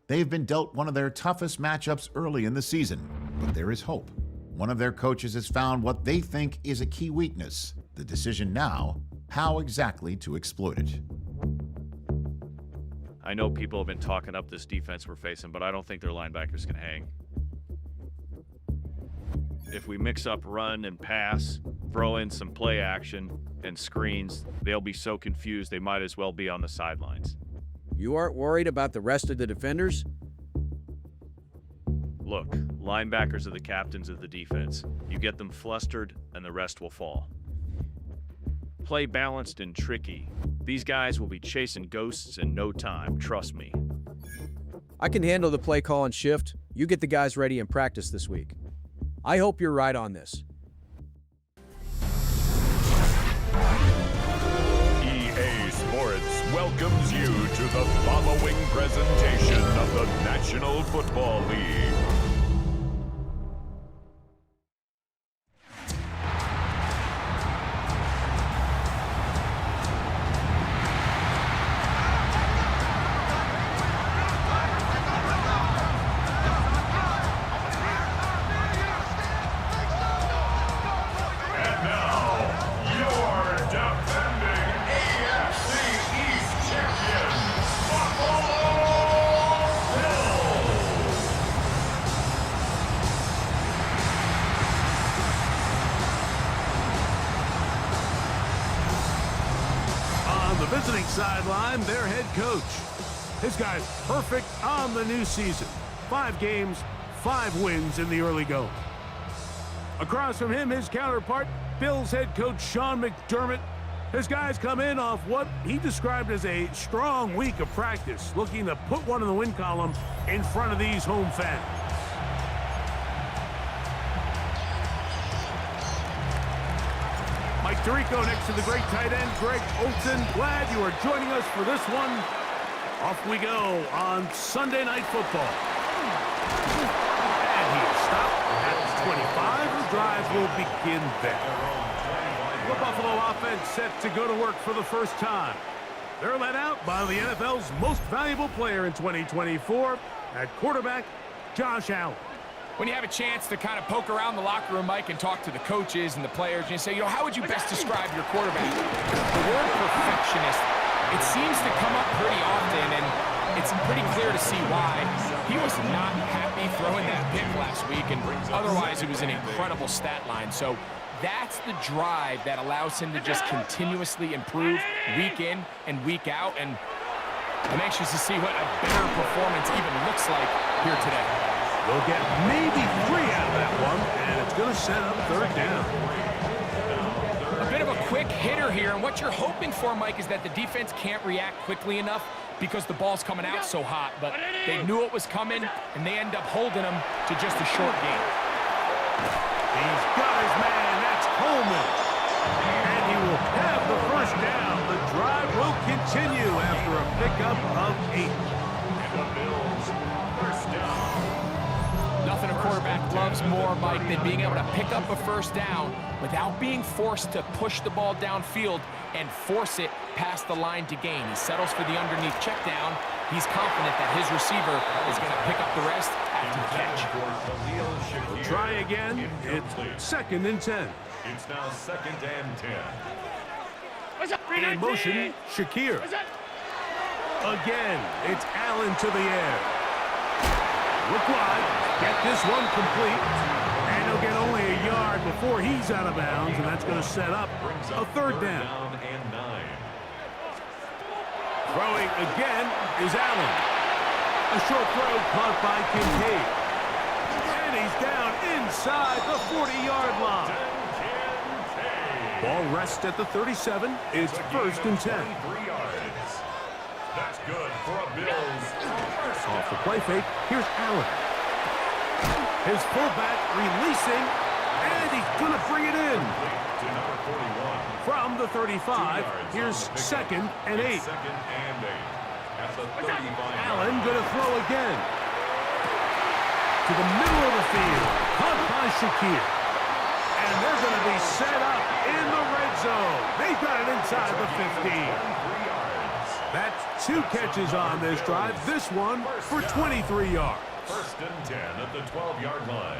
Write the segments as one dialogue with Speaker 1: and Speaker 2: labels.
Speaker 1: They've been dealt one of their toughest matchups early in the season, but there is hope. One of their coaches has found what they think is a key weakness. The decision now, how exactly to exploit it.
Speaker 2: I know people have been talking up this defense we're facing, but I don't think their linebackers can hang. If we mix up run and pass, throw in some play action and screens, they'll be so confused they might as well be on the sidelines.
Speaker 3: You aren't worried about the rest of the defenders?
Speaker 2: Look, linebackers are the captains of the defense. You get them flustered and the rest will fall. Play balanced and tricky. These guys will be chasing ghosts in no time, trust me.
Speaker 3: I can handle the play call and shift. You get the guys ready in practice this week. I hope you're right on this.
Speaker 4: EA Sports welcomes you to the following presentation of the National Football League.
Speaker 5: Visiting sideline, their head coach. This guy's perfect on the new season. 5 games, 5 wins in the early going. Across from him, his counterpart, Bills head coach Sean McDermott. His guys come in off what he described as a strong week of practice, looking to put one in the win column in front of these home fans. Mike Tirico next to the great tight end, Greg Olsen. Glad you are joining us for this one. Off we go on Sunday Night Football. And he is stopped at the 25. The drive will begin there. The Buffalo offense set to go to work for the first time. They're led out by the NFL's most valuable player in 2024, at quarterback, Josh Allen.
Speaker 6: When you have a chance to kind of poke around the locker room, Mike, and talk to the coaches and the players, and you say, how would you best describe your quarterback? The word perfectionist, it seems to come up pretty often, and it's pretty clear to see why. He was not happy throwing that pick last week, and otherwise it was an incredible stat line. So that's the drive that allows him to just continuously improve week in and week out, and I'm anxious to see what a better performance even looks like here today.
Speaker 5: We'll get maybe 3 out of that one, and it's going to set up 3rd down.
Speaker 6: A bit of a quick hitter here, and what you're hoping for, Mike, is that the defense can't react quickly enough because the ball's coming out so hot, but they knew it was coming, and they end up holding him to just a short gain.
Speaker 5: He's got his man, that's Coleman. And he will have the first down. The drive will continue after a pickup of 8.
Speaker 6: Nothing a quarterback loves more, Mike, than being able to pick up a first down without being forced to push the ball downfield and force it past the line to gain. He settles for the underneath check down. He's confident that his receiver is going to pick up the rest after the catch.
Speaker 5: We'll try again. It's 2nd and 10.
Speaker 4: It's now 2nd and 10.
Speaker 5: In motion, Shakir. Again, it's Allen to the air. Look wide. Get this one complete. And he'll get only a yard before he's out of bounds, and that's going to set up a 3rd down. Throwing again is Allen. A short throw caught by Kincaid. And he's down inside the 40-yard line. Ball rests at the 37. It's 1st and 10.
Speaker 4: That's good for a Bills.
Speaker 5: Off the play fake, here's Allen. His fullback releasing, and he's going to bring it in. From the 35, here's 2nd and 8. Allen going to throw again. To the middle of the field, caught by Shakir. And they're going to be set up in the red zone. They got it inside the 15. That's 2 catches on this drive, this one for 23 yards.
Speaker 4: First and 10 at the 12-yard line.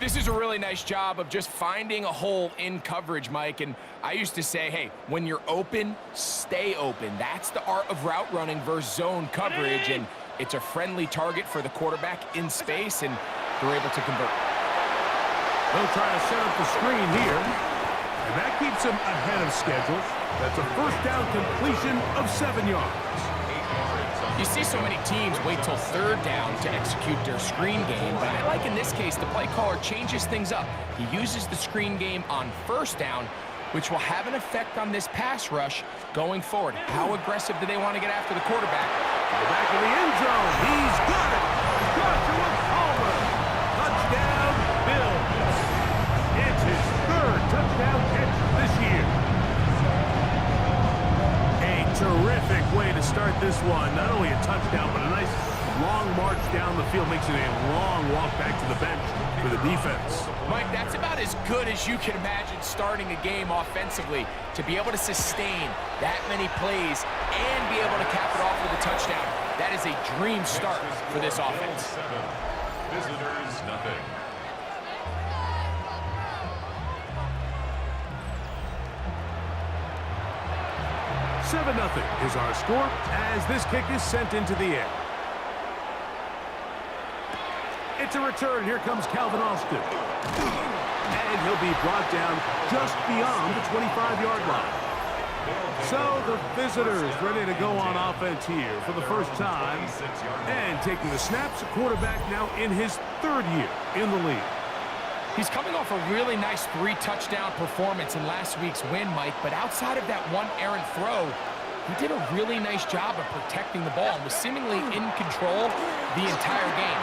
Speaker 6: This is a really nice job of just finding a hole in coverage, Mike. And I used to say, hey, when you're open, stay open. That's the art of route running versus zone coverage. And it's a friendly target for the quarterback in space, and they're able to convert.
Speaker 5: They'll try to set up the screen here. And that keeps them ahead of schedule. That's a first down completion of 7 yards.
Speaker 6: You see so many teams wait till 3rd down to execute their screen game, but I like in this case the play caller changes things up. He uses the screen game on 1st down, which will have an effect on this pass rush going forward. How aggressive do they want to get after the quarterback?
Speaker 5: To the back of the end zone. He's got it. Joshua Palmer. Touchdown, Bills. It's his 3rd touchdown catch this year. Terrific way to start this one. Not only a touchdown, but a nice long march down the field. Makes it a long walk back to the bench for the defense.
Speaker 6: Mike, that's about as good as you can imagine starting a game offensively. To be able to sustain that many plays and be able to cap it off with a touchdown. That is a dream start for this offense.
Speaker 4: Visitors, nothing.
Speaker 5: 7-0 is our score as this kick is sent into the air. It's a return. Here comes Calvin Austin. And he'll be brought down just beyond the 25-yard line. So the visitors ready to go on offense here for the first time. And taking the snaps, a quarterback now in his 3rd year in the league.
Speaker 6: He's coming off a really nice 3-touchdown performance in last week's win, Mike, but outside of that one errant throw, he did a really nice job of protecting the ball and was seemingly in control the entire game.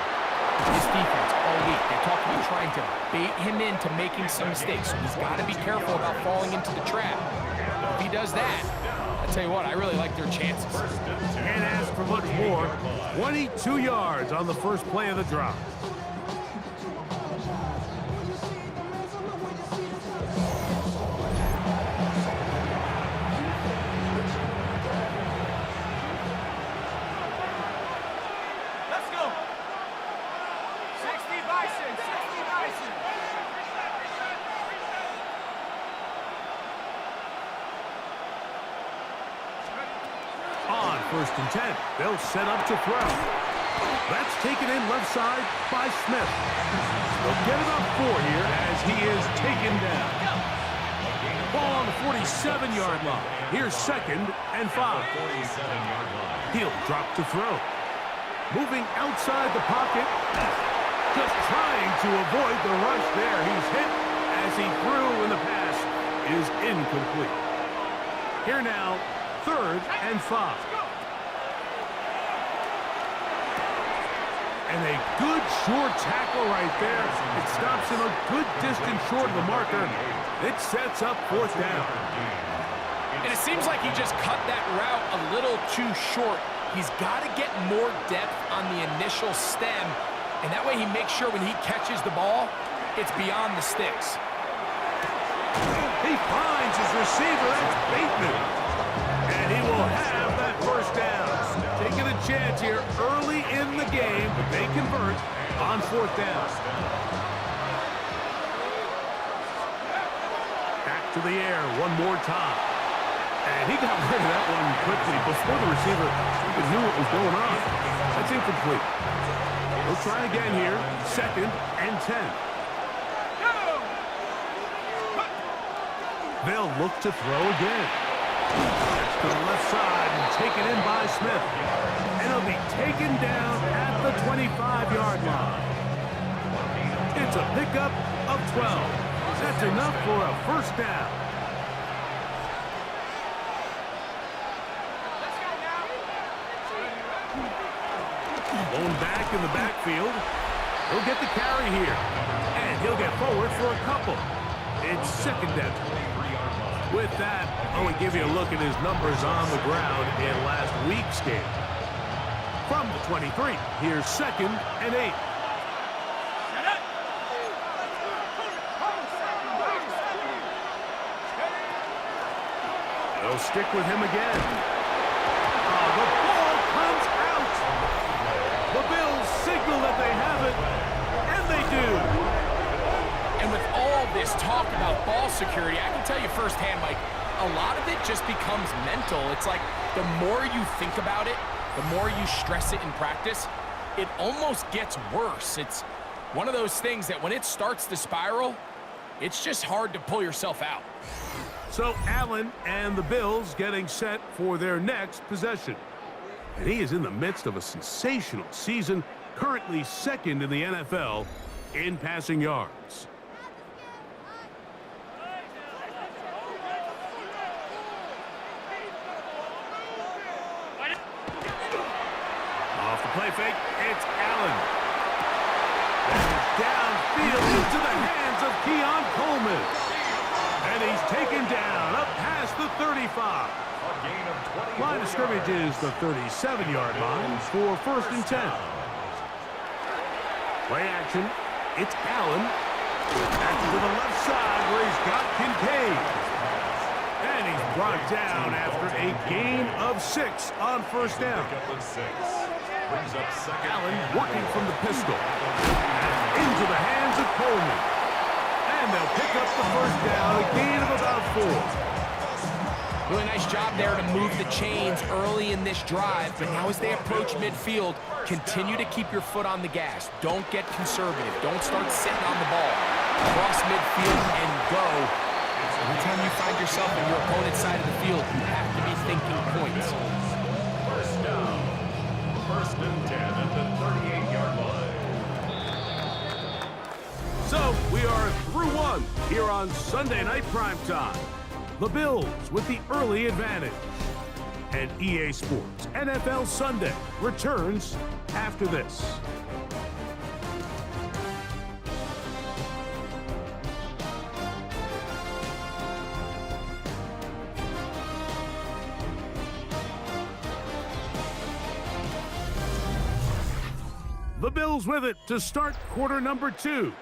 Speaker 6: His defense all week, they talked about trying to bait him into making some mistakes, so he's got to be careful about falling into the trap. If he does that, I tell you what, I really like their chances.
Speaker 5: Can't ask for much more. 22 yards on the first play of the drive. First and 10. They'll set up to throw. That's taken in left side by Smith. They'll get it up 4 here as he is taken down. Ball on the 47-yard line. Here's 2nd and 5. He'll drop to throw. Moving outside the pocket. Just trying to avoid the rush there. He's hit as he threw, and the pass is incomplete. Here now, 3rd and 5. And a good short tackle right there. It stops him a good distance short of the marker. It sets up 4th down.
Speaker 6: And it seems like he just cut that route a little too short. He's got to get more depth on the initial stem, and that way he makes sure when he catches the ball, it's beyond the sticks.
Speaker 5: He finds his receiver. That's Bateman. And he will have that first down. Taking a chance here early in the game, but they convert on 4th down. Back to the air one more time. And he got rid of that one quickly before the receiver even knew what was going on. That's incomplete. We'll try again here. 2nd and 10. They'll look to throw again. To the left side and taken in by Smith. And he'll be taken down at the 25-yard line. It's a pickup of 12. That's enough for a first down. Blown back in the backfield. He'll get the carry here. And he'll get forward for a couple. It's 2nd down. With that, I want to give you a look at his numbers on the ground in last week's game. From the 23, here's 2nd and 8. They'll stick with him again. The ball comes out. The Bills signal that they have it, and they do.
Speaker 6: And with all this talk about ball security, I can tell you firsthand, Mike, a lot of it just becomes mental. It's like the more you think about it, the more you stress it in practice, it almost gets worse. It's one of those things that when it starts to spiral, it's just hard to pull yourself out.
Speaker 5: So Allen and the Bills getting set for their next possession. And he is in the midst of a sensational season, currently second in the NFL in passing yards. Off the play fake, it's Allen. Downfield into the hands of Keon Coleman. And he's taken down up past the 35. Line of scrimmage is the 37-yard line for 1st and 10. Play action. It's Allen. Back to the left side where he's got Kincaid. And he's brought down after a gain of 6 on 1st down. Allen working from the pistol. And into the hands of Coleman. And they'll pick up the 1st down, a gain of about 4.
Speaker 6: Really nice job there to move the chains early in this drive, but now as they approach midfield, continue to keep your foot on the gas. Don't get conservative. Don't start sitting on the ball. Cross midfield and go. Anytime you find yourself on your opponent's side of the field, you have to be thinking points.
Speaker 4: 1st down. 1st and 10 at the 38-yard line.
Speaker 5: So we are through one here on Sunday Night Primetime. The Bills with the early advantage. And EA Sports NFL Sunday returns after this. The Bills with it to start quarter number 2.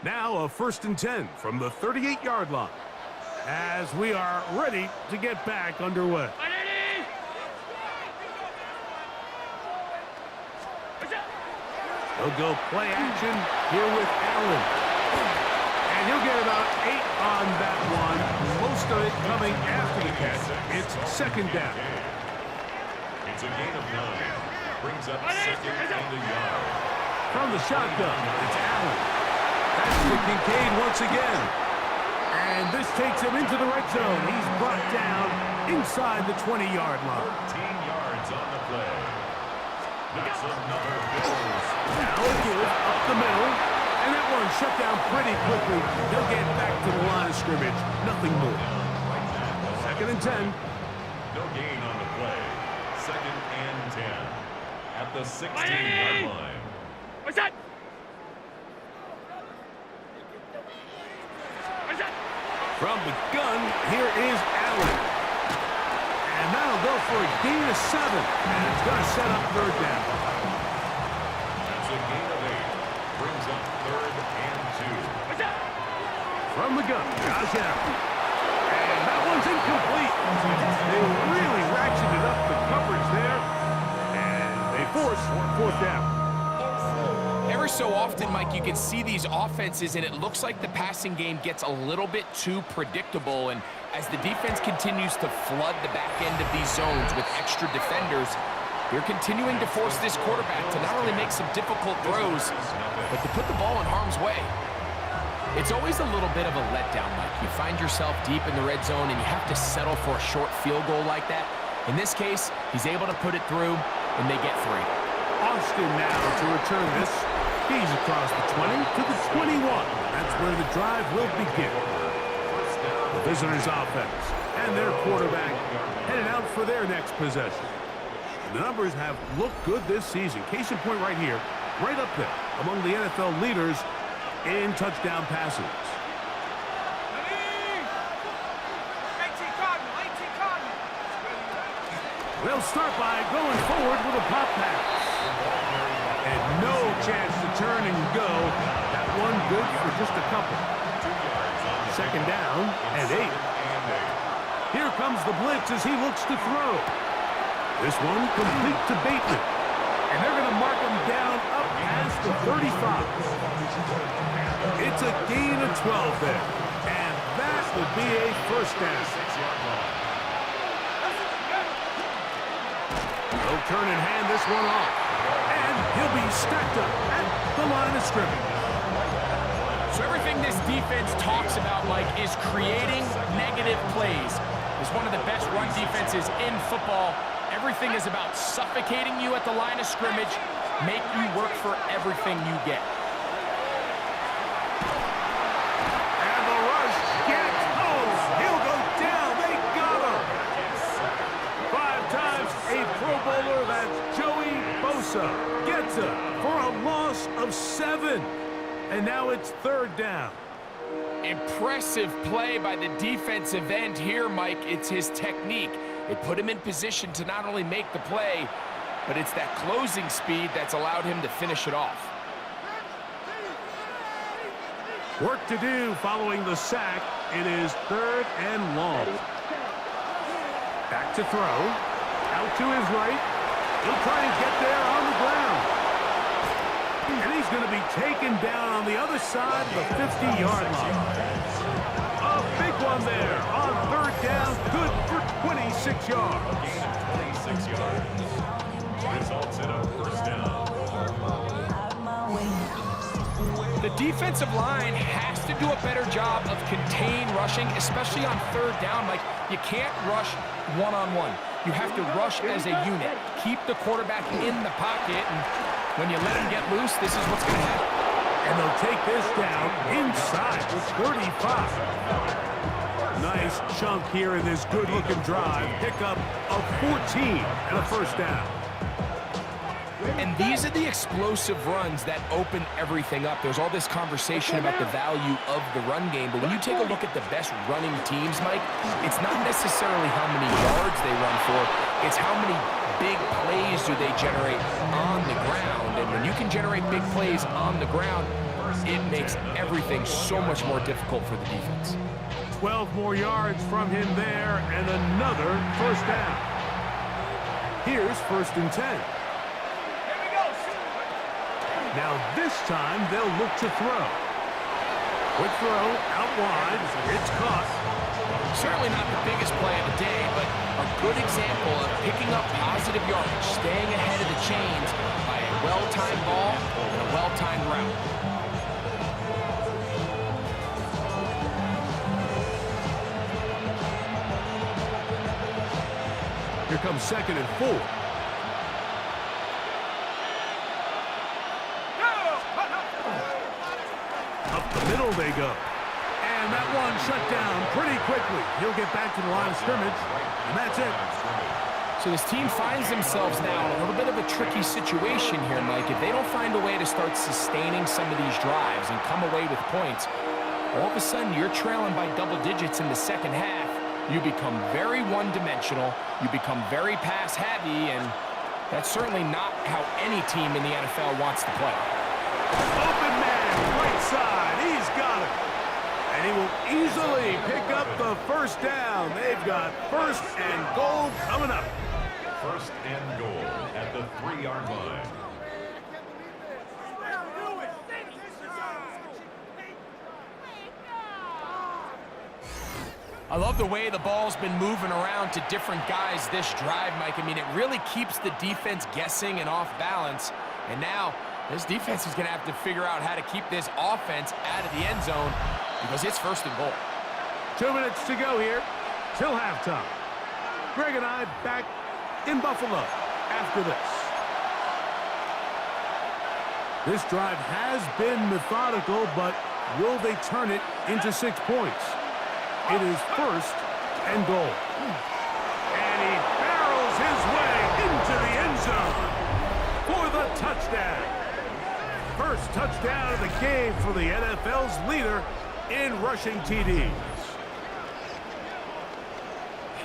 Speaker 5: Now a 1st and 10 from the 38-yard line, as we are ready to get back underway. They'll go play action here with Allen. And he'll get about 8 on that one, most of it coming after the catch. It's 2nd down.
Speaker 4: It's a gain of 9. Brings up 2nd and a yard.
Speaker 5: From the shotgun, it's Allen. That's to Kincaid once again. And this takes him into the red zone. He's brought down inside the 20-yard line.
Speaker 4: 13 yards on the play. That's another Bills.
Speaker 5: Now a give up the middle. And that one shut down pretty quickly. They'll get back to the line of scrimmage. Nothing more. 2nd and 10.
Speaker 4: No gain on the play. 2nd and 10 at the 16-yard line.
Speaker 7: What's that?
Speaker 5: From the gun, here is Allen. And that'll go for a gain of 7. And it's going to set up 3rd down.
Speaker 4: That's a gain of 8. Brings up 3rd and 2.
Speaker 5: From the gun, Josh Allen. And that one's incomplete. They really ratcheted up the coverage there. And they force 4th down.
Speaker 6: Every so often, Mike, you can see these offenses, and it looks like the passing game gets a little bit too predictable. And as the defense continues to flood the back end of these zones with extra defenders, they're continuing to force this quarterback to not only make some difficult throws, but to put the ball in harm's way. It's always a little bit of a letdown, Mike. You find yourself deep in the red zone, and you have to settle for a short field goal like that. In this case, he's able to put it through, and they get 3.
Speaker 5: Austin now to return this. He's across the 20 to the 21. That's where the drive will begin. The visitors' offense and their quarterback headed out for their next possession. The numbers have looked good this season. Case in point right here, right up there among the NFL leaders in touchdown passes. They'll start by going forward with a pop pass. And no chance to turn and go. That one good for just a couple. 2nd down and 8. Here comes the blitz as he looks to throw. This one complete to Bateman. And they're going to mark him down up past the 35. It's a gain of 12 there. And that will be a first down. They'll turn and hand this one off. And he'll be stacked up at the line of scrimmage.
Speaker 6: So everything this defense talks about, Mike, is creating negative plays. It's one of the best run defenses in football. Everything is about suffocating you at the line of scrimmage, make you work for everything you get.
Speaker 5: And the rush gets home. He'll go down. They got him. 5 times a Pro Bowler. That's Joey Bosa. Gets it for a loss of 7. And now it's third down.
Speaker 6: Impressive play by the defensive end here, Mike. It's his technique. It put him in position to not only make the play, but it's that closing speed that's allowed him to finish it off.
Speaker 5: Work to do following the sack. It is third and long. Back to throw. Out to his right. He'll try and get there on the ground. And he's going to be taken down on the other side of the 50-yard line. A big one there on third down. Good for 26 yards.
Speaker 4: Gain of 26 yards. Results in a first down.
Speaker 6: The defensive line has to do a better job of contain rushing, especially on third down. Like, you can't rush one-on-one. You have to rush as a unit. Keep the quarterback in the pocket, and when you let him get loose, this is what's going to happen.
Speaker 5: And they'll take this down inside the 35. Nice chunk here in this good-looking drive. Pickup of 14 and a first down.
Speaker 6: And these are the explosive runs that open everything up. There's all this conversation about the value of the run game, but when you take a look at the best running teams, Mike, it's not necessarily how many yards they run for, it's how many big plays do they generate on the ground. And when you can generate big plays on the ground, it makes everything so much more difficult for the defense.
Speaker 5: 12 more yards from him there, and another first down. Here's first and 10. Now this time they'll look to throw. Quick throw, out wide, it's caught.
Speaker 6: Certainly not the biggest play of the day, but a good example of picking up positive yardage, staying ahead of the chains by a well-timed ball and a well-timed route.
Speaker 5: Here comes second and 4. Up the middle they go. And that one shut down pretty quickly. He'll get back to the line of scrimmage, and that's it.
Speaker 6: So this team finds themselves now in a little bit of a tricky situation here, Mike. If they don't find a way to start sustaining some of these drives and come away with points, all of a sudden you're trailing by double digits in the second half. You become very one-dimensional. You become very pass-heavy, and that's certainly not how any team in the NFL wants to play.
Speaker 5: Open man, right side. He's got it. And he will easily pick up the first down. They've got first and goal coming up.
Speaker 4: First and goal at the 3-yard line.
Speaker 6: I love the way the ball's been moving around to different guys this drive, Mike. I mean, it really keeps the defense guessing and off balance. And now this defense is going to have to figure out how to keep this offense out of the end zone because it's first and goal.
Speaker 5: 2 minutes to go here till halftime. Greg and I back in Buffalo after this. This drive has been methodical, but will they turn it into 6 points? It is first and goal. And he barrels his way into the end zone for the touchdown. First touchdown of the game for the NFL's leader in rushing TDs.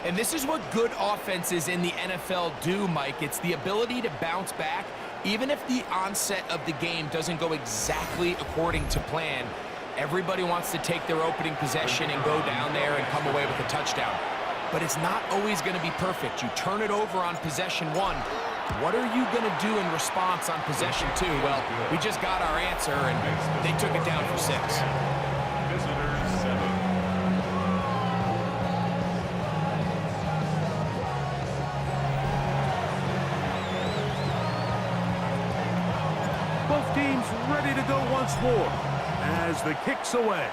Speaker 6: And this is what good offenses in the NFL do, Mike. It's the ability to bounce back, even if the onset of the game doesn't go exactly according to plan. Everybody wants to take their opening possession and go down there and come away with a touchdown. but it's not always going to be perfect. You turn it over on possession 1. What are you going to do in response on possession 2? Well, we just got our answer, and they took it down for 6.
Speaker 4: Visitors 7.
Speaker 5: Both teams ready to go once more as the kick's away.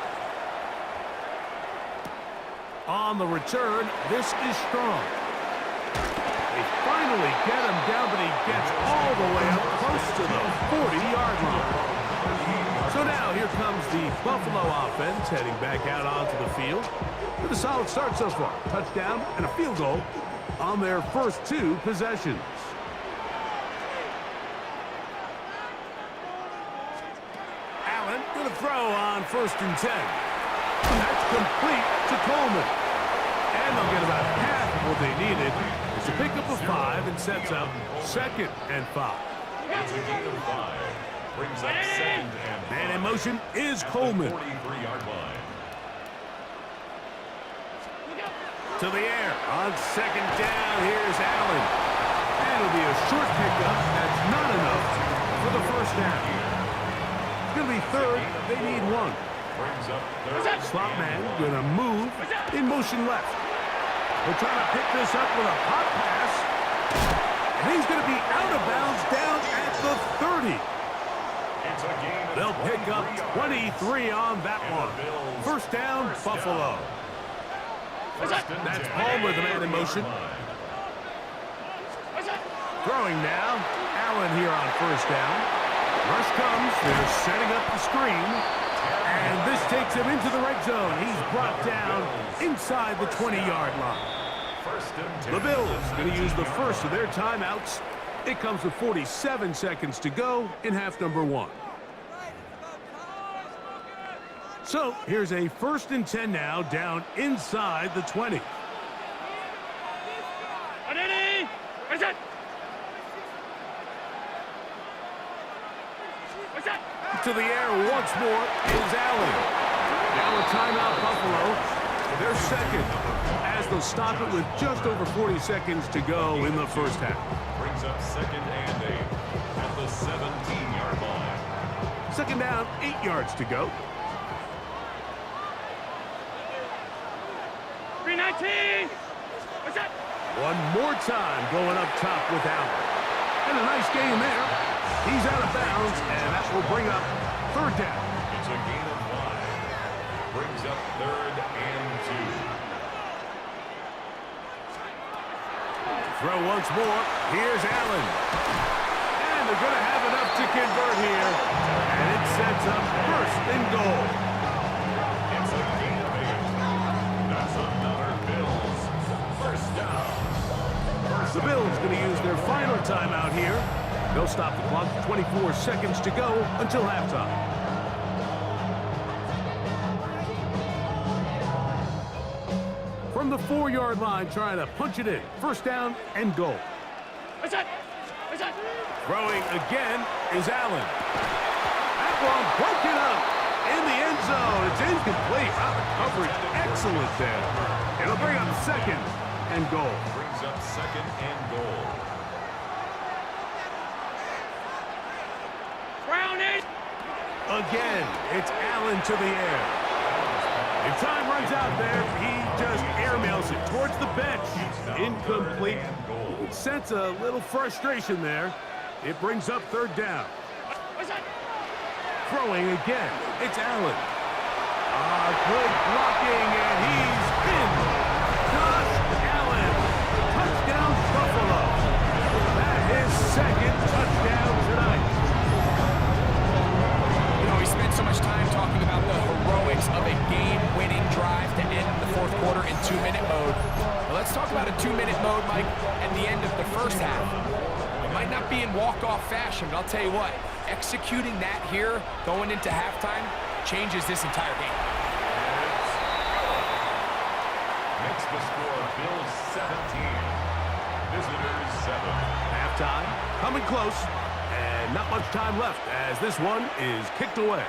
Speaker 5: On the return, this is strong. They finally get him down, but he gets all the way up close to the 40-yard line. So now here comes the Buffalo offense heading back out onto the field with a solid start so far. Touchdown and a field goal on their first 2 possessions. Allen going to throw on 1st and 10. That's complete to Coleman. And they'll get about half of what they needed. It's a pickup of 5 and sets up 2nd and 5.
Speaker 4: It's a gain of 5. Brings up 2nd and 5.
Speaker 5: Man in motion is Coleman.
Speaker 4: 43-yard line.
Speaker 5: To the air on 2nd down. Here's Allen. And it'll be a short pickup. That's not enough for the 1st down. It's going to be 3rd. They need 1.
Speaker 4: Brings up 3rd.
Speaker 5: Slot man going to move in motion left. They're trying to pick this up with a hot pass. And he's going to be out of bounds down at the 30.
Speaker 4: It's a gain of
Speaker 5: They'll pick up 23 on that one. 1st down, Buffalo. That's Palmer, the man in motion. Throwing now. Allen here on 1st down. Rush comes. They're setting up the screen. And this takes him into the red zone. He's brought down inside the 20-yard line. The Bills going to use the first of their timeouts. It comes with 47 seconds to go in half number 1. So here's a 1st and 10 now down inside the 20. To the air once more is Allen. Now a timeout, Buffalo. They're 2nd as they'll stop it with just over 40 seconds to go in the 1st half.
Speaker 4: Brings up 2nd and 8 at the 17-yard line.
Speaker 5: 2nd down, 8 yards to go.
Speaker 7: 319.
Speaker 5: One more time going up top with Allen. And a nice game there. He's out of bounds, and that will bring up 3rd down.
Speaker 4: It's a gain of 5. Brings up 3rd and 2.
Speaker 5: Throw once more. Here's Allen. And they're going to have enough to convert here. And it sets up 1st and goal.
Speaker 4: It's a gain of 8. That's another Bills 1st down.
Speaker 5: The Bills going to use their final timeout here. They'll stop the clock. 24 seconds to go until halftime. From the 4-yard line, trying to punch it in. 1st down and goal. Throwing again is Allen. That one broken up in the end zone. It's incomplete. Wow, the coverage excellent there. It'll bring up 2nd and goal.
Speaker 4: Brings up 2nd and goal.
Speaker 5: Again, it's Allen to the air. If time runs out there, he just airmails it towards the bench. Incomplete. You can sense a little frustration there. It brings up 3rd down. Throwing again. It's Allen. Good blocking, and he's in. Josh Allen. Touchdown, Buffalo. That is 2nd touchdown tonight.
Speaker 6: We spent so much time talking about the heroics of a game-winning drive to end the 4th quarter in 2-minute mode. Well, let's talk about a 2-minute mode, Mike, at the end of the 1st half. It might not be in walk-off fashion, but I'll tell you what, executing that here, going into halftime, changes this entire game.
Speaker 4: Makes the score Bills 17. Visitors 7.
Speaker 5: Halftime coming close. And not much time left as this one is kicked away.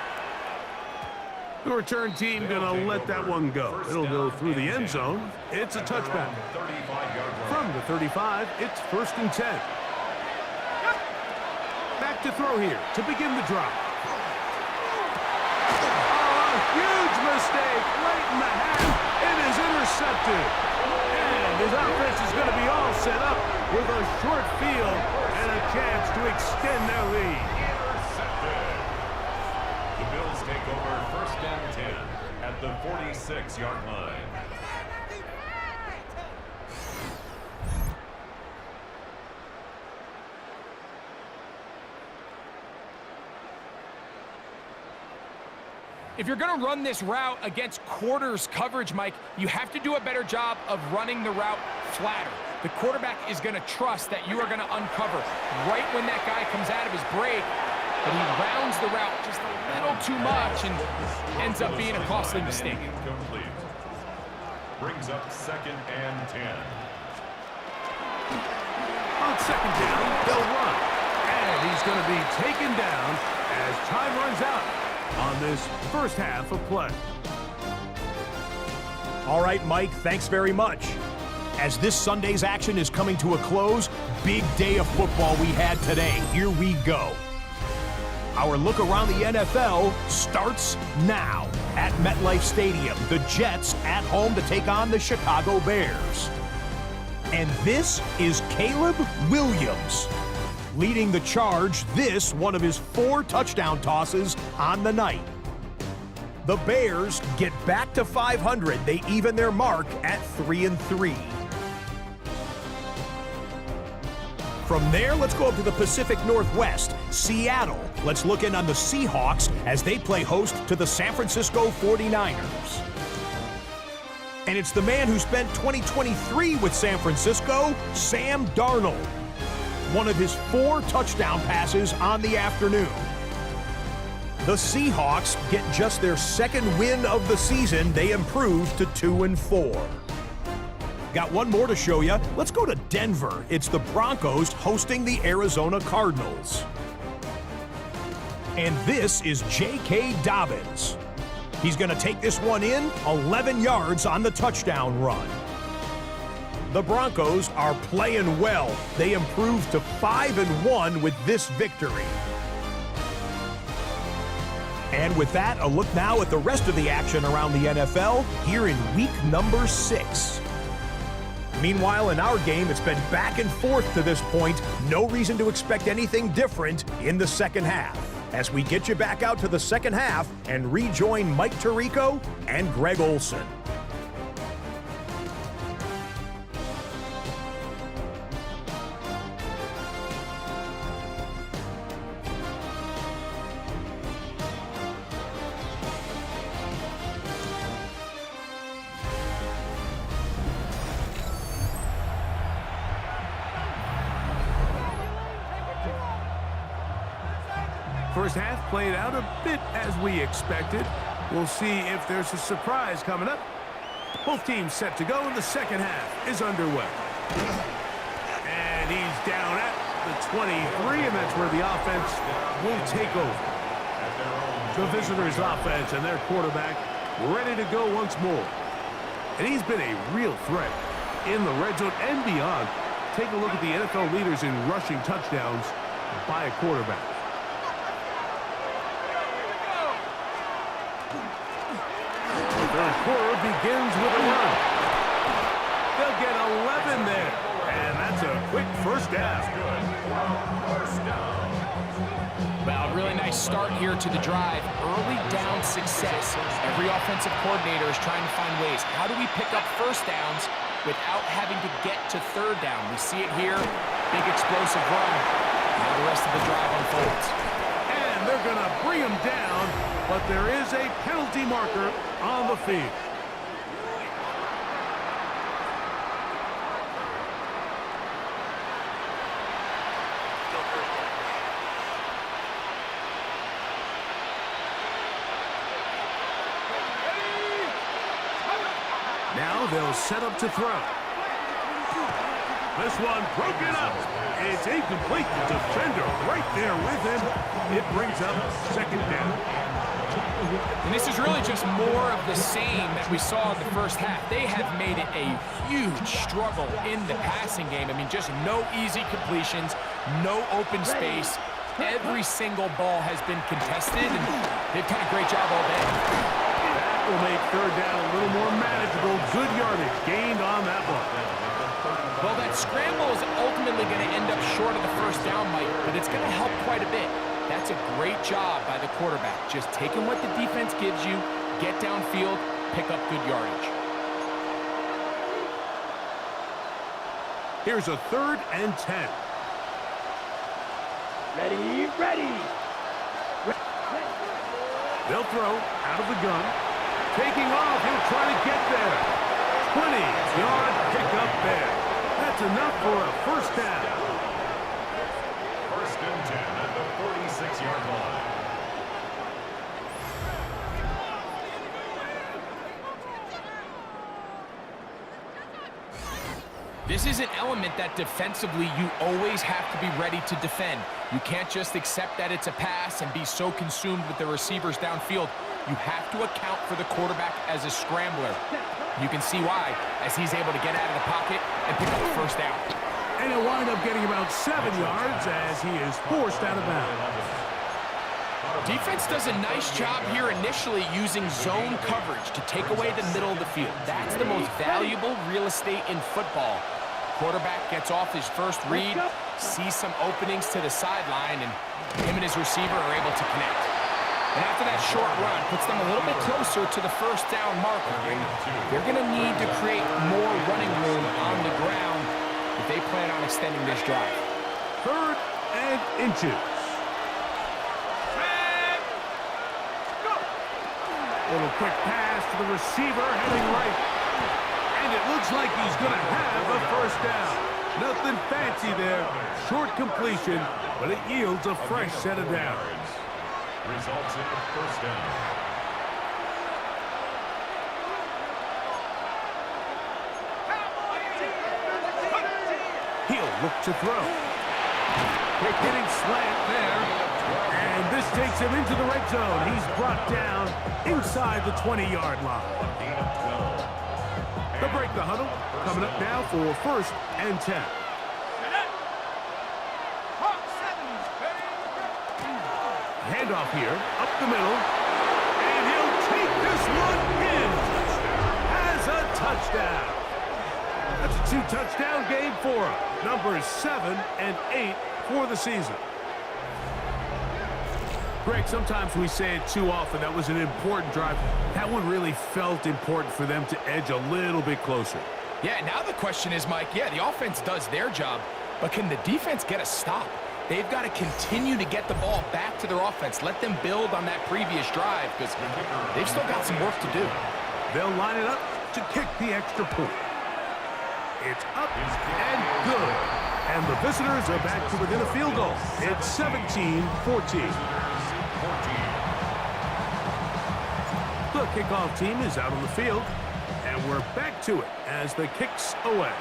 Speaker 5: The return team going to let that one go. It'll go through the end zone. It's a touchback. From the 35, it's 1st and 10. Back to throw here to begin the drive. Oh, a huge mistake late in the half. It is intercepted. And his offense is going to be all set up with a short field and a chance to extend their lead.
Speaker 4: The Bills take over 1st and 10 at the 46-yard line.
Speaker 6: If you're going to run this route against quarters coverage, Mike, you have to do a better job of running the route flatter. The quarterback is going to trust that you are going to uncover right when that guy comes out of his break, but he rounds the route just a little too much and ends up being a costly mistake.
Speaker 4: Incomplete. Brings up 2nd and 10.
Speaker 5: On 2nd down, they'll run. And he's going to be taken down as time runs out on this first half of play.
Speaker 7: All right, Mike, thanks very much. As this Sunday's action is coming to a close, big day of football we had today. Here we go. Our look around the NFL starts now. At MetLife Stadium, the Jets at home to take on the Chicago Bears. And this is Caleb Williams. Leading the charge, this one of his 4 touchdown tosses on the night. The Bears get back to 500. They even their mark at 3-3. From there, let's go up to the Pacific Northwest, Seattle. Let's look in on the Seahawks as they play host to the San Francisco 49ers. And it's the man who spent 2023 with San Francisco, Sam Darnold. One of his 4 touchdown passes on the afternoon. The Seahawks get just their 2nd win of the season. They improve to 2-4. Got one more to show you. Let's go to Denver. It's the Broncos hosting the Arizona Cardinals. And this is J.K. Dobbins. He's going to take this one in, 11 yards on the touchdown run. The Broncos are playing well. They improve to 5-1 with this victory. And with that, a look now at the rest of the action around the NFL here in week number 6. Meanwhile, in our game, it's been back and forth to this point. No reason to expect anything different in the second half. As we get you back out to the second half and rejoin Mike Tirico and Greg Olson.
Speaker 5: First half played out a bit as we expected. We'll see if there's a surprise coming up. Both teams set to go, and the second half is underway. And he's down at the 23, and that's where the offense will take over. The visitors' offense and their quarterback ready to go once more. And he's been a real threat in the red zone and beyond. Take a look at the NFL leaders in rushing touchdowns by a quarterback. Third quarter begins with a run. They'll get 11 there. And that's a quick first down.
Speaker 6: Well, really nice start here to the drive. Early down success. Every offensive coordinator is trying to find ways. How do we pick up first downs without having to get to third down? We see it here. Big explosive run. Now the rest of the drive unfolds.
Speaker 5: And they're going to bring him down, but there is a penalty marker on the field. Now they'll set up to throw. This one broken up. It's incomplete. The defender right there with him. It brings up second down.
Speaker 6: And this is really just more of the same that we saw in the first half. They have made it a huge struggle in the passing game. I mean, just no easy completions, no open space. Every single ball has been contested, and they've done a great job all day.
Speaker 5: That will make third down a little more manageable. Good yardage gained on that one.
Speaker 6: Well, that scramble is ultimately going to end up short of the first down, Mike, but it's going to help quite a bit. That's a great job by the quarterback. Just taking what the defense gives you, get downfield, pick up good yardage.
Speaker 5: Here's a 3rd and 10.
Speaker 8: Ready.
Speaker 5: They'll throw out of the gun. Taking off, he'll try to get there. 20-yard pickup there. That's enough for a first down.
Speaker 4: 1st and 10 at the 46-yard line.
Speaker 6: This is an element that defensively you always have to be ready to defend. You can't just accept that it's a pass and be so consumed with the receivers downfield. You have to account for the quarterback as a scrambler. You can see why, as he's able to get out of the pocket and pick up the first down.
Speaker 5: And he'll wind up getting about 7 yards as he is forced out of bounds.
Speaker 6: Defense does a nice job here initially using zone coverage to take away the middle of the field. That's the most valuable real estate in football. Quarterback gets off his first read, sees some openings to the sideline, and him and his receiver are able to connect. And after that short run, puts them a little bit closer to the first down marker. They're going to need to create more running room on the ground if they plan on extending this drive.
Speaker 5: 3rd and inches. Little quick pass to the receiver heading right. And it looks like he's going to have a first down. Nothing fancy there. Short completion, but it yields a fresh set of downs.
Speaker 4: Results in the first down.
Speaker 5: He'll look to throw. Quick hitting slant there. And this takes him into the red zone. He's brought down inside the 20-yard line. They'll break the huddle. Coming up now for 1st and 10. Handoff here, up the middle. And he'll take this one in as a touchdown. That's a 2-touchdown game for him. Numbers 7 and 8 for the season. Greg, sometimes we say it too often. That was an important drive. That one really felt important for them to edge a little bit closer.
Speaker 6: Yeah, now the question is, Mike, yeah, the offense does their job, but can the defense get a stop? They've got to continue to get the ball back to their offense. Let them build on that previous drive because they've still got some work to do.
Speaker 5: They'll line it up to kick the extra point. It's up and good. And the visitors are back to within a field goal. It's 17-14. The kickoff team is out on the field, and we're back to it as the kick's away.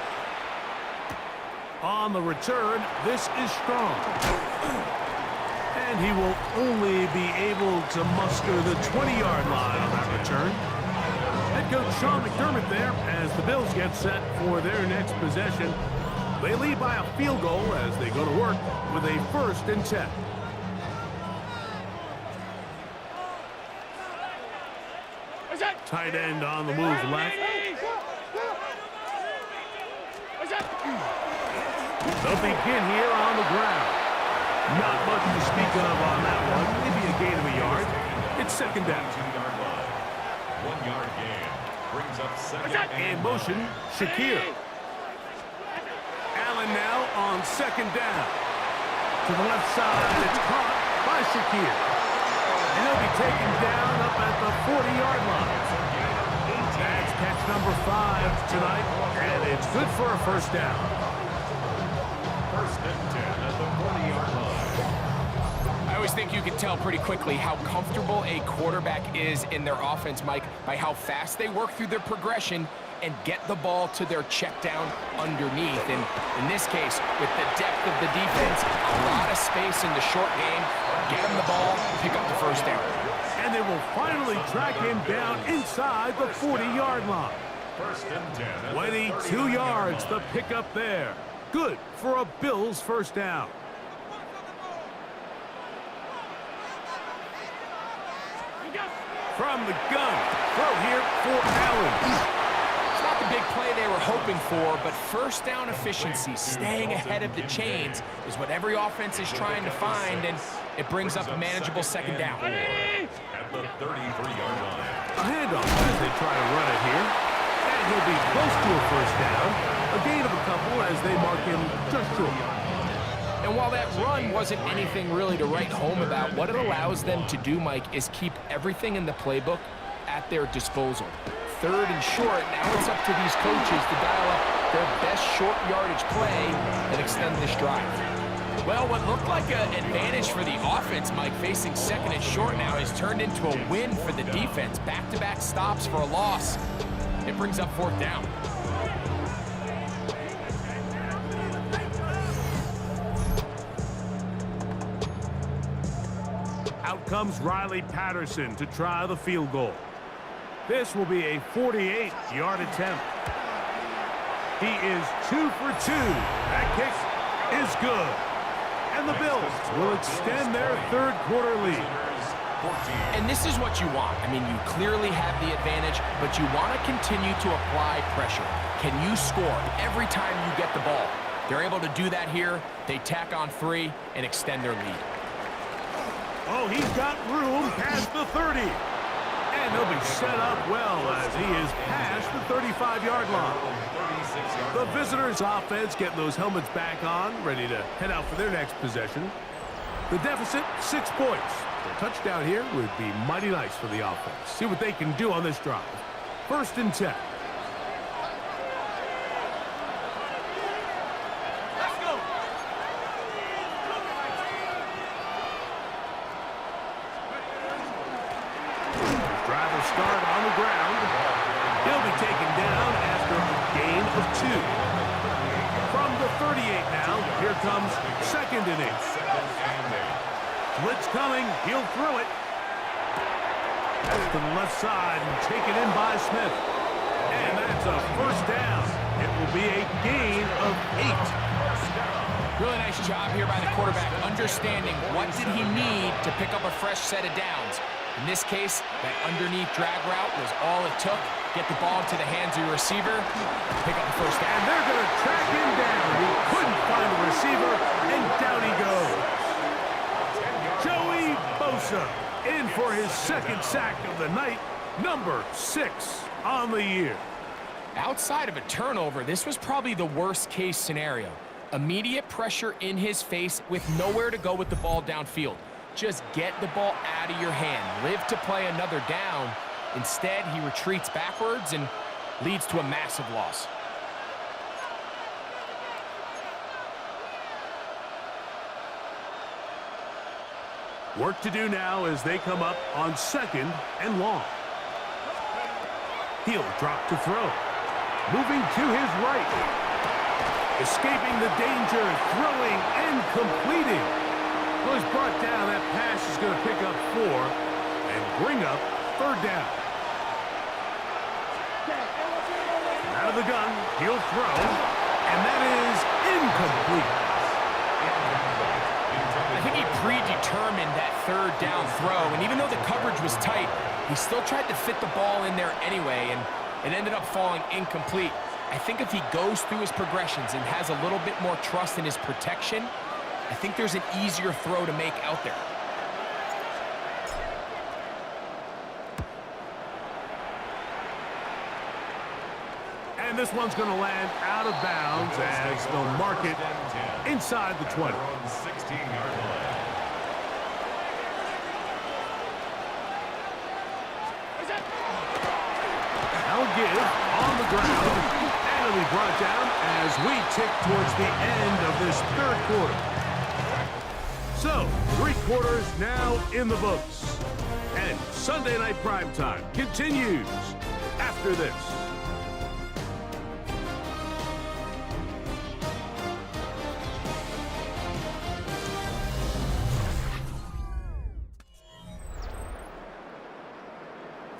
Speaker 5: On the return, this is strong. And he will only be able to muster the 20-yard line on that return. Head coach Sean McDermott there as the Bills get set for their next possession. They lead by a field goal as they go to work with a 1st and 10. Tight end on the move left. They'll begin here on the ground. Not much to speak of on that one. Maybe a gain of a yard. It's 2nd down.
Speaker 4: 1-yard gain brings up 2nd.
Speaker 5: In motion, Shakir. Allen now on 2nd down. To the left side, it's caught by Shakir. And he'll be taken down up at the 40-yard line. That's catch number 5 tonight, and it's good for a first down.
Speaker 4: 1st and 10 at the 40-yard line.
Speaker 6: I always think you can tell pretty quickly how comfortable a quarterback is in their offense, Mike, by how fast they work through their progression and get the ball to their check down underneath. And in this case, with the depth of the defense, a lot of space in the short game, get them the ball, pick up the first down.
Speaker 5: And they will finally track him down inside the 40-yard line. 22 yards, the pickup there. Good for a Bills first down. From the gun, throw here for Allen.
Speaker 6: It's not the big play they were hoping for, but first down efficiency, staying ahead of the chains, is what every offense is trying to find, and it brings up a manageable second down.
Speaker 4: At the 33-yard line.
Speaker 5: A handoff as they try to run it here. And he'll be close to a first down. A gain of a couple as they mark him just short.
Speaker 6: And while that run wasn't anything really to write home about, what it allows them to do, Mike, is keep everything in the playbook at their disposal. Third and short, now it's up to these coaches to dial up their best short yardage play and extend this drive. Well, what looked like an advantage for the offense, Mike, facing second and short now, has turned into a win for the defense. Back-to-back stops for a loss. It brings up fourth down.
Speaker 5: Out comes Riley Patterson to try the field goal. This will be a 48-yard attempt. He is 2 for 2. That kick is good. And the Bills will extend their third quarter lead.
Speaker 6: And this is what you want. I mean, you clearly have the advantage, but you want to continue to apply pressure. Can you score every time you get the ball? They're able to do that here. They tack on 3 and extend their lead.
Speaker 5: Oh, he's got room past the 30. And he'll be set up well as he is past the 35-yard line. The visitors' offense getting those helmets back on, ready to head out for their next possession. The deficit, 6 points. A touchdown here would be mighty nice for the offense. See what they can do on this drive. First and 10. Start on the ground. He'll be taken down after a gain of 2. From the 38 now, here comes second and 8. Blitz coming, he'll throw it. That's to the left side and taken in by Smith. And that's a first down. It will be a gain of 8.
Speaker 6: Really nice job here by the quarterback, understanding what did he need to pick up a fresh set of downs. In this case, that underneath drag route was all it took. Get the ball into the hands of your receiver, pick up the first down.
Speaker 5: And they're going to track him down. He couldn't find the receiver, and down he goes. Joey Bosa in for his second sack of the night, number 6 on the year.
Speaker 6: Outside of a turnover, this was probably the worst-case scenario. Immediate pressure in his face with nowhere to go with the ball downfield. Just get the ball out of your hand. Live to play another down. Instead, he retreats backwards and leads to a massive loss.
Speaker 5: Work to do now as they come up on second and long. He'll drop to throw. Moving to his right. Escaping the danger, throwing and completing. Was brought down. That pass is going to pick up 4 and bring up third down. Out of the gun, he'll throw, and that is incomplete.
Speaker 6: I think he predetermined that third down throw, and even though the coverage was tight, he still tried to fit the ball in there anyway, and it ended up falling incomplete. I think if he goes through his progressions and has a little bit more trust in his protection, I think there's an easier throw to make out there.
Speaker 5: And this one's going to land out of bounds as they'll mark it inside the 20. Now give on the ground, and it'll be brought down as we tick towards the end of this third quarter. So, 3 quarters now in the books. And Sunday Night Primetime continues after this.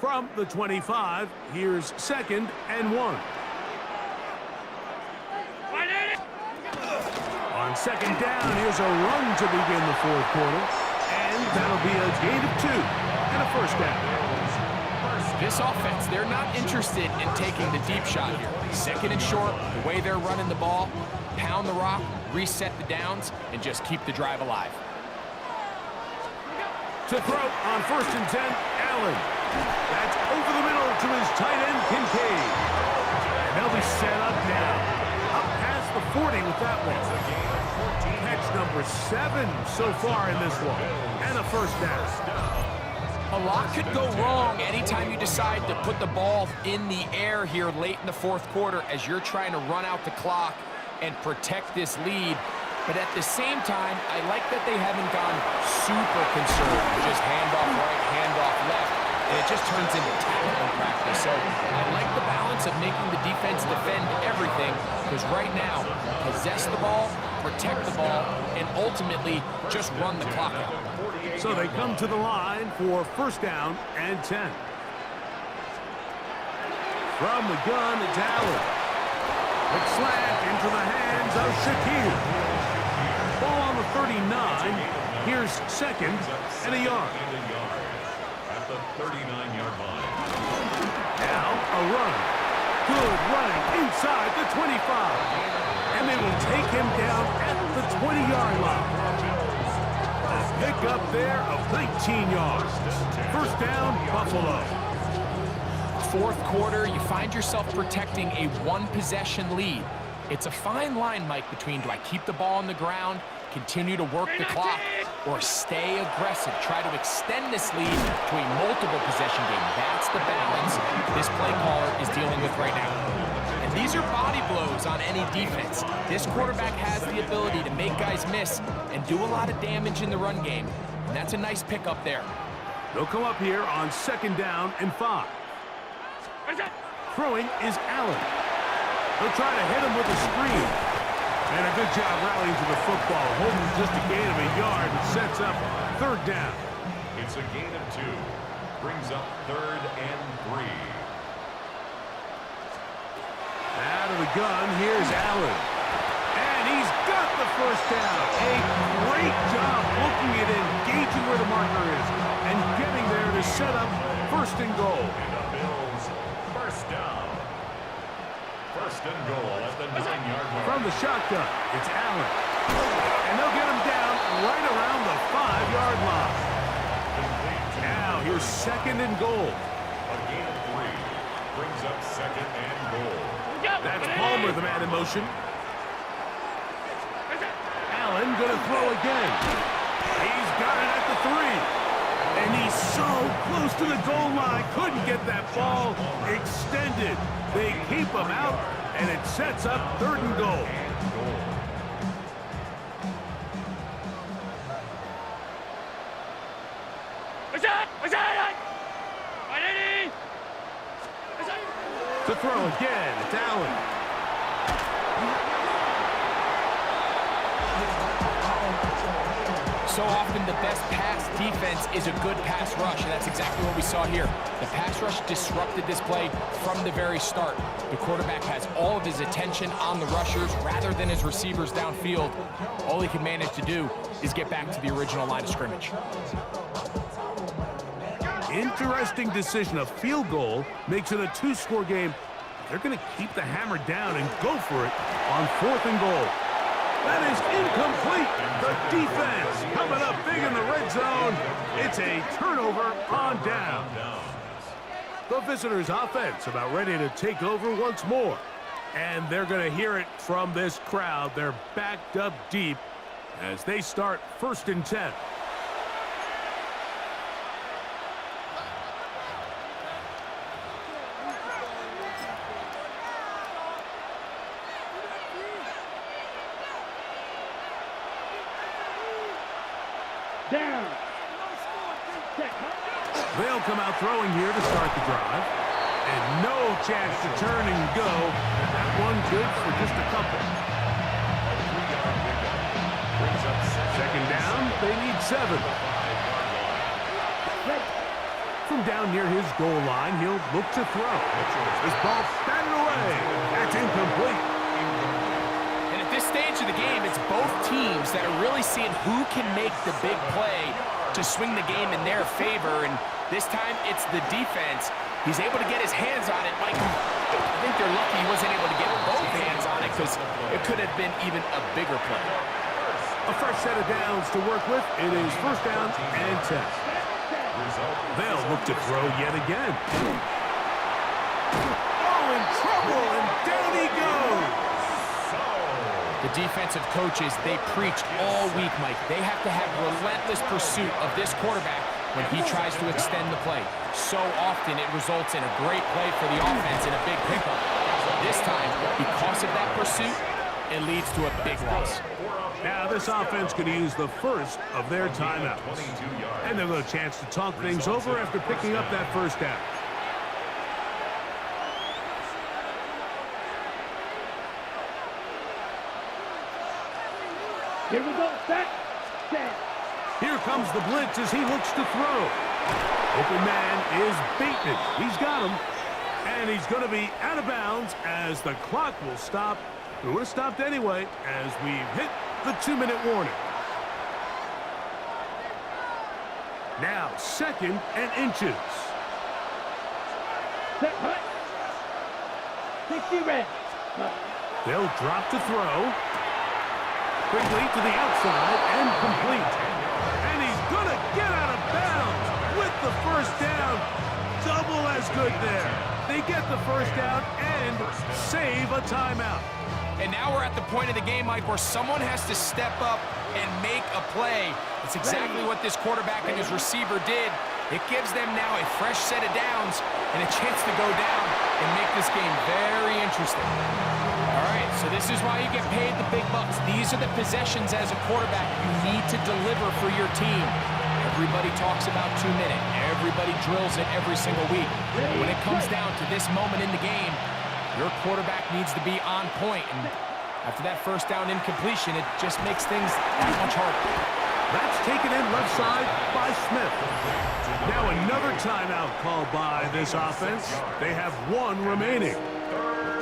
Speaker 5: From the 25, here's 2nd and 1. On 2nd down, here's a run to begin the 4th quarter. And that'll be a gain of 2 and a first down.
Speaker 6: This offense, they're not interested in taking the deep shot here. 2nd and short, the way they're running the ball, pound the rock, reset the downs, and just keep the drive alive.
Speaker 5: To throw on 1st and 10, Allen. That's over the middle to his tight end, Kincaid. And they'll be set up now. Up past the 40 with that one. Catch number 7 so far in this one. And a first down.
Speaker 6: A lot could go wrong anytime you decide to put the ball in the air here late in the 4th quarter as you're trying to run out the clock and protect this lead. But at the same time, I like that they haven't gone super conservative. Just handoff right, handoff left, and it just turns into tackling practice. So I like the balance of making the defense defend everything, because right now, possess the ball, protect the ball, and ultimately just run the clock out.
Speaker 5: So they come to the line for 1st down and 10. From the gun, it's Allen. Quick slant into the hands of Shaquille. Ball on the 39. Here's 2nd and a yard.
Speaker 4: At the 39-yard line.
Speaker 5: Now a run. Good running inside the 25. And they will take him down at the 20-yard line. Pick up there of 19 yards. 1st down, Buffalo.
Speaker 6: 4th quarter, you find yourself protecting a one-possession lead. It's a fine line, Mike, between do I keep the ball on the ground, continue to work the clock, or stay aggressive, try to extend this lead to a multiple possession game. That's the balance this play caller is dealing with right now. And these are body blows on any defense. This quarterback has the ability to make guys miss and do a lot of damage in the run game. And that's a nice pickup there.
Speaker 5: They'll come up here on 2nd down and 5. Throwing is Allen. They'll try to hit him with a screen. And a good job rallying to the football, holding just a gain of a yard and sets up 3rd down.
Speaker 4: It's a gain of 2. Brings up 3rd and 3.
Speaker 5: Out of the gun, here's Allen. And he's got the first down. A great job looking at engaging where the marker is and getting there to set up 1st and goal.
Speaker 4: And the Bills, 1st down. 1st and goal at the 9-yard line.
Speaker 5: From the shotgun, it's Allen. And they'll get him down right around the 5-yard line. Now here's 2nd and goal.
Speaker 4: A gain of 3. Brings up 2nd and goal.
Speaker 5: That's Palmer, the man in motion. Allen gonna throw again. He's got it at the 3. And he's so close to the goal line. Couldn't get that ball extended. They keep him out, and it sets up 3rd and goal. To throw again, it's Allen.
Speaker 6: So often the best pass defense is a good pass rush, and that's exactly what we saw here. The pass rush disrupted this play from the very start. The quarterback has all of his attention on the rushers rather than his receivers downfield. All he can manage to do is get back to the original line of scrimmage.
Speaker 5: Interesting decision. A field goal makes it a 2-score game. They're going to keep the hammer down and go for it on 4th and goal. That is incomplete. The defense coming up big in the red zone. It's a turnover on down. The visitors' offense about ready to take over once more. And they're going to hear it from this crowd. They're backed up deep as they start 1st and 10. They'll come out throwing here to start the drive. And no chance to turn and go. That one good for just a couple. 2nd down, they need 7. From down near his goal line, he'll look to throw. This ball batted away. That's incomplete.
Speaker 6: And at this stage of the game, it's both teams that are really seeing who can make the big play to swing the game in their favor. And this time, it's the defense. He's able to get his hands on it. Mike, I think they're lucky he wasn't able to get both hands on it because it could have been even a bigger play.
Speaker 5: A fresh set of downs to work with. It is first down and 10. They'll look to throw yet again. Oh, in trouble, and down he goes.
Speaker 6: The defensive coaches, they preached all week, Mike. They have to have relentless pursuit of this quarterback when he tries to extend the play. So often it results in a great play for the offense and a big pickup. This time, because of that pursuit, it leads to a big loss.
Speaker 5: Now this offense could use the first of their timeouts. And they'll have a chance to talk things over after picking up that first down.
Speaker 8: Here we go, set.
Speaker 5: Here comes the blitz as he looks to throw. Open man is Bateman. He's got him. And he's going to be out of bounds as the clock will stop. It would have stopped anyway as we've hit the 2-minute warning. Now, 2nd and inches.
Speaker 8: Set, hut. 60 red.
Speaker 5: They'll drop to throw. Quickly to the outside and complete. And he's going to get out of bounds with the first down. Double as good there. They get the first down and save a timeout.
Speaker 6: And now we're at the point of the game, Mike, where someone has to step up and make a play. It's exactly what this quarterback and his receiver did. It gives them now a fresh set of downs and a chance to go down and make this game very interesting. All right, so this is why you get paid the big bucks. These are the possessions as a quarterback you need to deliver for your team. Everybody talks about 2-minute. Everybody drills it every single week. But when it comes down to this moment in the game, your quarterback needs to be on point. And after that first down incompletion, it just makes things that much harder.
Speaker 5: That's taken in left side by Smith. Now another timeout called by this offense. They have 1 remaining.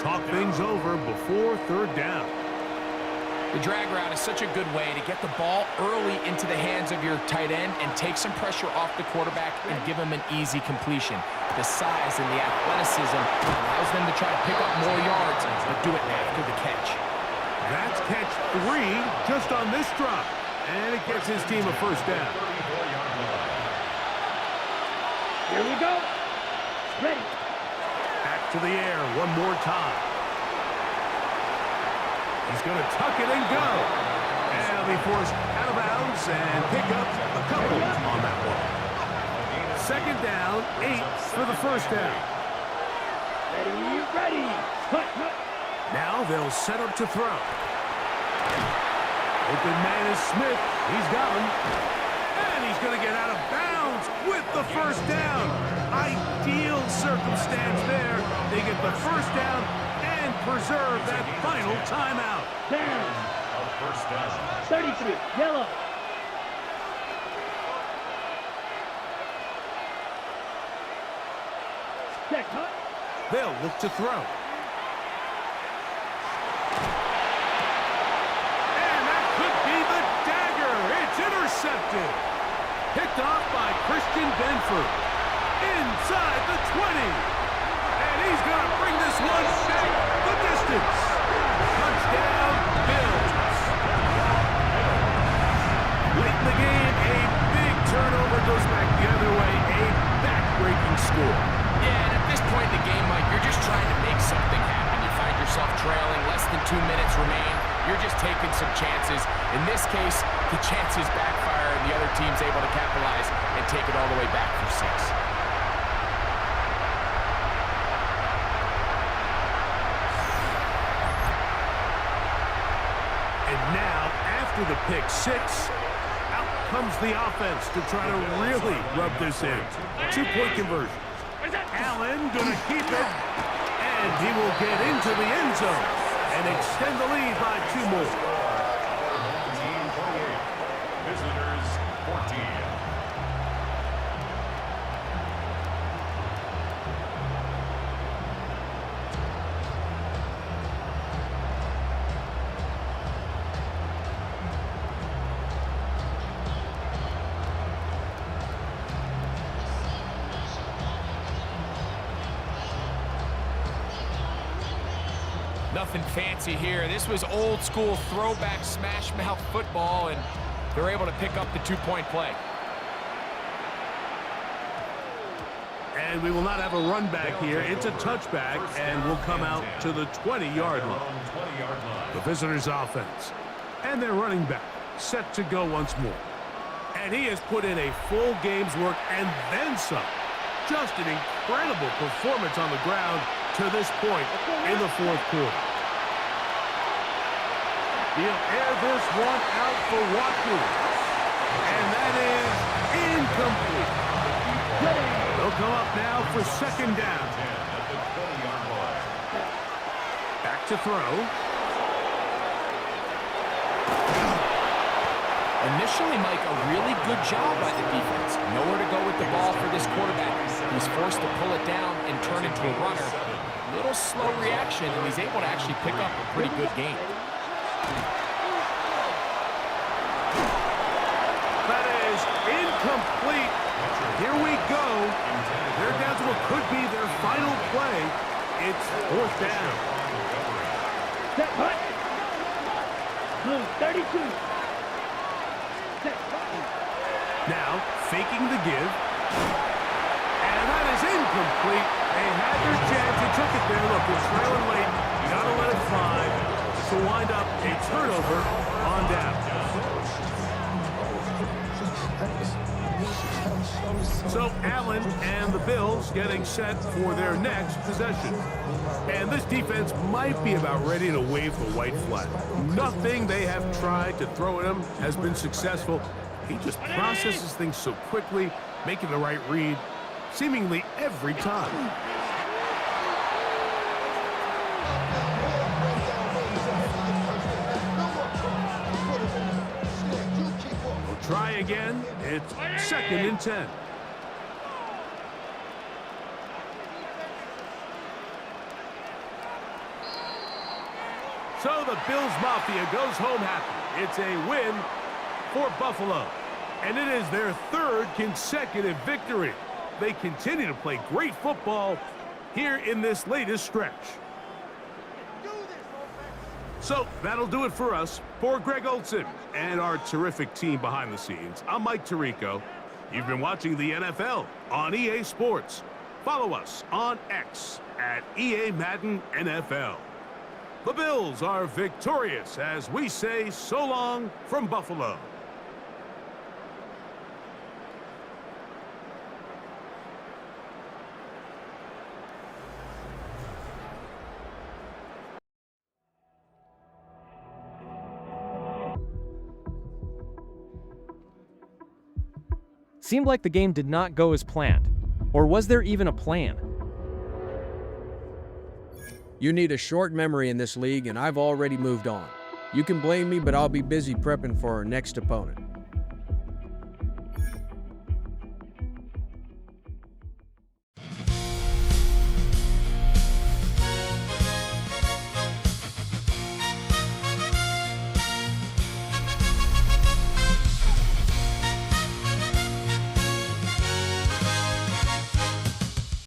Speaker 5: Talk things over before 3rd down.
Speaker 6: The drag route is such a good way to get the ball early into the hands of your tight end and take some pressure off the quarterback and give him an easy completion. The size and the athleticism allows them to try to pick up more yards, but do it after the catch.
Speaker 5: That's catch 3 just on this drop. And it gets his team a first down.
Speaker 8: Here we go. Ready.
Speaker 5: Back to the air one more time. He's going to tuck it and go. And he'll be forced out of bounds and pick up a couple on that one. 2nd down, 8 for the first down.
Speaker 8: Ready. Hut, hut.
Speaker 5: Now they'll set up to throw. Open man is Smith. He's got him. And he's going to get out of bounds with the first down. Ideal circumstance there. They get the first down and preserve that final timeout.
Speaker 8: Down. 33, yellow. Check, hut.
Speaker 5: They'll look to throw. And that could be the dagger. It's intercepted. Picked off by Christian Benford. Inside the 20. And he's going to bring this one back the distance. Touchdown, Bills. Late in the game, a big turnover goes back the other way. A back-breaking score.
Speaker 6: Yeah, and at this point in the game, Mike, you're just trying to make something happen. You find yourself trailing, less than 2 minutes remain. You're just taking some chances. In this case, the chances backfire and the other team's able to capitalize and take it all the way back for 6.
Speaker 5: And now, after the pick 6, out comes the offense to try to really rub this in. 2-point conversion. Allen gonna keep it, and he will get into the end zone and extend the lead by 2 more.
Speaker 4: Visitors 14.
Speaker 6: Nothing fancy here. This was old school throwback smash mouth football, and they're able to pick up the 2-point play.
Speaker 5: And we will not have a run back here. It's a touchback, and will come out to the 20-yard line. The visitors' offense. And their running back set to go once more. And he has put in a full game's work and then some. Just an incredible performance on the ground to this point in the fourth quarter. He'll air this one out for Watkins. And that is incomplete. They'll come up now for second down. Back to throw.
Speaker 6: Initially, Mike, a really good job by the defense. Nowhere to go with the ball for this quarterback. He's forced to pull it down and turn into a runner. Little slow reaction, and he's able to actually pick up a pretty good game.
Speaker 5: That is incomplete. Here we go. They're down to what could be their final play. It's fourth down.
Speaker 8: Set, hut. Blue 32. Set,
Speaker 5: Now, faking the give. And that is incomplete. They had their chance. They took it there. Look, they're trailing late. You got to let it fly. To wind up a turnover on down. So Allen and the Bills getting set for their next possession. And this defense might be about ready to wave the white flag. Nothing they have tried to throw at him has been successful. He just processes things so quickly, making the right read seemingly every time. We'll try again. It's second and 10. So the Bills Mafia goes home happy. It's a win for Buffalo. And it is their third consecutive victory. They continue to play great football here in this latest stretch. So that'll do it for us. For Greg Olson and our terrific team behind the scenes, I'm Mike Tirico. You've been watching the NFL on EA Sports. Follow us on X at EA Madden NFL. The Bills are victorious as we say so long from Buffalo.
Speaker 9: Seemed like the game did not go as planned. Or was there even a plan?
Speaker 3: You need a short memory in this league, and I've already moved on. You can blame me, but I'll be busy prepping for our next opponent.